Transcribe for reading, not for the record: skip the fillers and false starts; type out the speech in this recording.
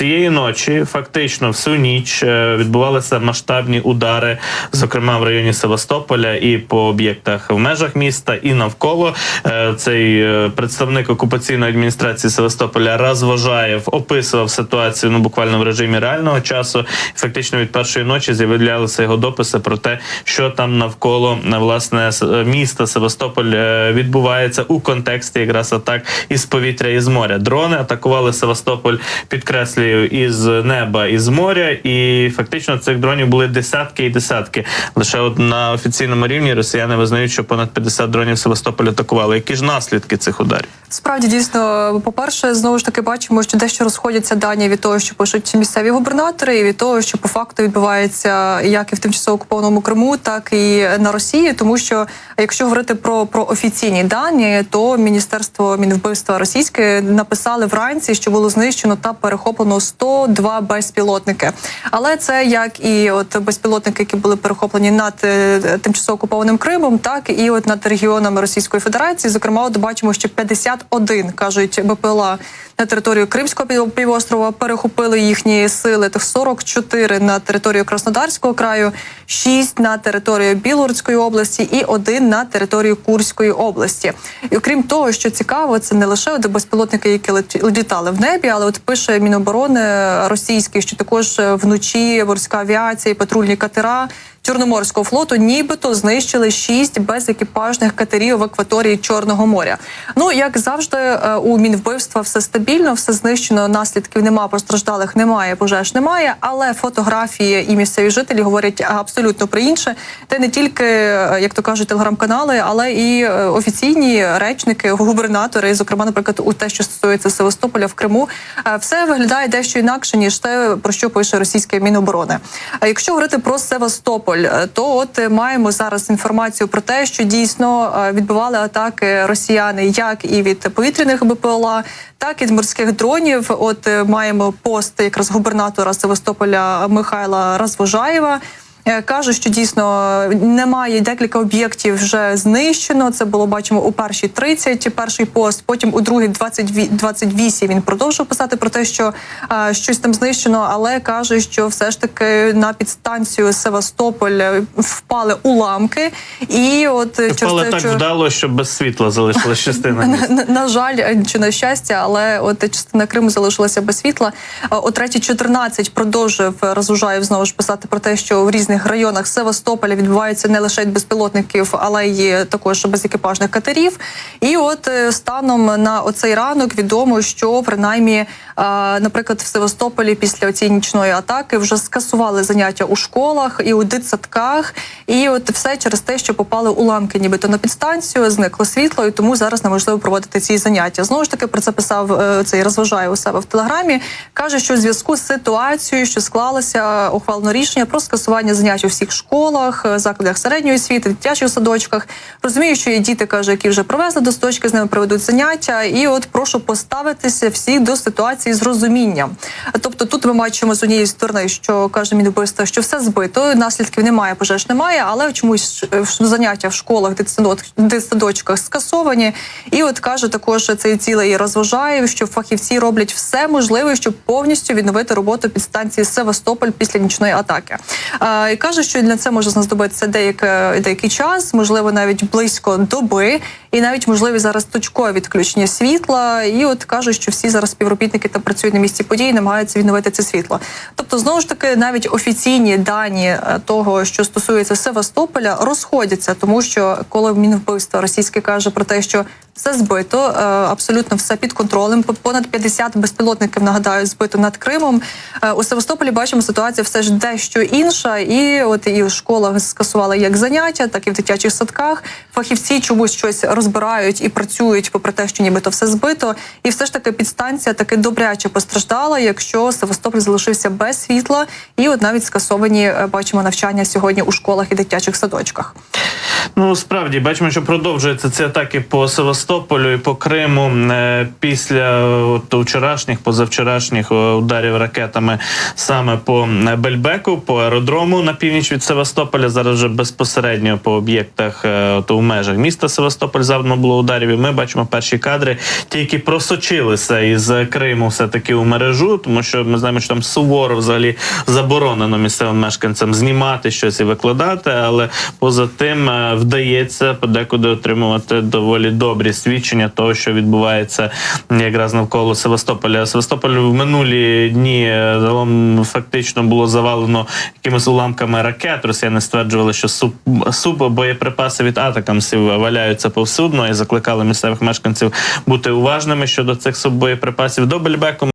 Цієї ночі, фактично всю ніч, відбувалися масштабні удари, зокрема в районі Севастополя і по об'єктах в межах міста, і навколо. Цей представник окупаційної адміністрації Севастополя Розвожаєв описував ситуацію буквально в режимі реального часу. Фактично від першої ночі з'являлися його дописи про те, що там навколо, власне, міста Севастополь відбувається у контексті якраз атак із повітря і з моря. Дрони атакували Севастополь, підкреслюю, із неба і з моря, і фактично цих дронів були десятки і десятки. Лише от на офіційному рівні росіяни визнають, що понад 50 дронів Севастополь атакували. Які ж наслідки цих ударів? Справді, дійсно, по-перше, знову ж таки бачимо, що дещо розходяться дані від того, що пишуть місцеві губернатори, і від того, що по факту відбувається як і в тимчасово окупованому Криму, так і на Росії. Тому що, якщо говорити про офіційні дані, то Міністерство Мінвбивства російське написали вранці, що було знищено та перехоплено 102 безпілотники. Але це як і от безпілотники, які були перехоплені над тимчасово окупованим Кримом, так і от над регіонами Російської Федерації. Зокрема, от бачимо, що 51, кажуть, БПЛА на територію Кримського півострова перехопили їхні сили, так 44 на територію Краснодарського краю, 6 на територію Білгородської області і 1 на територію Курської області. І окрім того, що цікаво, це не лише безпілотники, які літали в небі, але от пише Міноборони російський, що також вночі морська авіація і патрульні катера Чорноморського флоту нібито знищили 6 безекіпажних катерів в акваторії Чорного моря. Ну, як завжди, у Мінвбивства все стабільно, все знищено, наслідків немає, постраждалих немає, пожеж немає, але фотографії і місцеві жителі говорять абсолютно про інше. Те не тільки, як то кажуть, телеграм-канали, але і офіційні речники, губернатори, зокрема, наприклад, у те, що стосується Севастополя в Криму, все виглядає дещо інакше, ніж те, про що пише російське Міноборони. А якщо говорити про Севастополь, то от маємо зараз інформацію про те, що дійсно відбували атаки росіяни як і від повітряних БПЛА, так і від морських дронів. От маємо пост якраз губернатора Севастополя Михайла Розвожаєва. Кажуть, що дійсно немає, декілька об'єктів вже знищено. Це було, бачимо, у першій 30, перший пост, потім у другій 28 він продовжив писати про те, що щось там знищено, але каже, що все ж таки на підстанцію Севастополь впали уламки. І от впали так вдало, що без світла залишилась частина. На жаль, чи на щастя, але от частина Криму залишилася без світла. О 3:14 продовжив Розвожаєв знову ж писати про те, що в різних районах Севастополя відбуваються не лише безпілотників, але й також безекіпажних катерів. І от станом на оцей ранок відомо, що принаймні, наприклад, в Севастополі після цієї нічної атаки вже скасували заняття у школах і у дитсадках. І от все через те, що попали уламки нібито на підстанцію, зникло світло, і тому зараз неможливо проводити ці заняття. Знову ж таки, про це писав цей Розвожаєв у себе в Телеграмі. Каже, що у зв'язку з ситуацією, що склалося, ухвалено рішення про скасування занять у всіх школах, закладах середньої освіти, дитячих садочках. Розумію, що є діти, каже, які вже привезли до садочки, з ними проведуть заняття. І от прошу поставитися всі до ситуації з розумінням. Тобто тут ми бачимо з однієї сторони, що каже Мінвбивство, що все збито, наслідків немає, пожеж немає, але чомусь заняття в школах, дитсадочках скасовані. І от каже також цей цілий Розвожаєв, що фахівці роблять все можливе, щоб повністю відновити роботу підстанції Севастополь після нічної атаки. І каже, що для це може знадобитися деякий час, можливо, навіть близько доби, і навіть можливі зараз точкове відключення світла. І от кажуть, що всі зараз співробітники та працюють на місці події, намагаються відновити це світло. Тобто, знову ж таки, навіть офіційні дані того, що стосується Севастополя, розходяться, тому що коли Мінвбивство російське каже про те, що все збито, абсолютно все під контролем, понад 50 безпілотників, нагадаю, збито над Кримом. У Севастополі бачимо, ситуація все ж дещо інша, і от і в школах скасували як заняття, так і в дитячих садках. Фахівці чомусь щось розбирають і працюють, попри те, що нібито все збито. І все ж таки підстанція таки добряче постраждала, якщо Севастополь залишився без світла, і от навіть скасовані, бачимо, навчання сьогодні у школах і дитячих садочках. Ну, справді, бачимо, що продовжуються ці атаки по Севастополю. Севастополю і по Криму після вчорашніх, позавчорашніх ударів ракетами саме по Бельбеку, по аеродрому на північ від Севастополя. Зараз вже безпосередньо по об'єктах у межах міста Севастополь завдано було ударів. І ми бачимо перші кадри, ті, які просочилися із Криму все-таки у мережу, тому що ми знаємо, що там суворо взагалі заборонено місцевим мешканцям знімати щось і викладати, але поза тим вдається подекуди отримувати доволі добрі свідчення того, що відбувається якраз навколо Севастополя. Севастополь в минулі дні загалом фактично було завалено якимись уламками ракет. Росіяни стверджували, що боєприпаси від атакамсів валяються повсюдно і закликали місцевих мешканців бути уважними щодо цих суббоєприпасів. До Бельбеку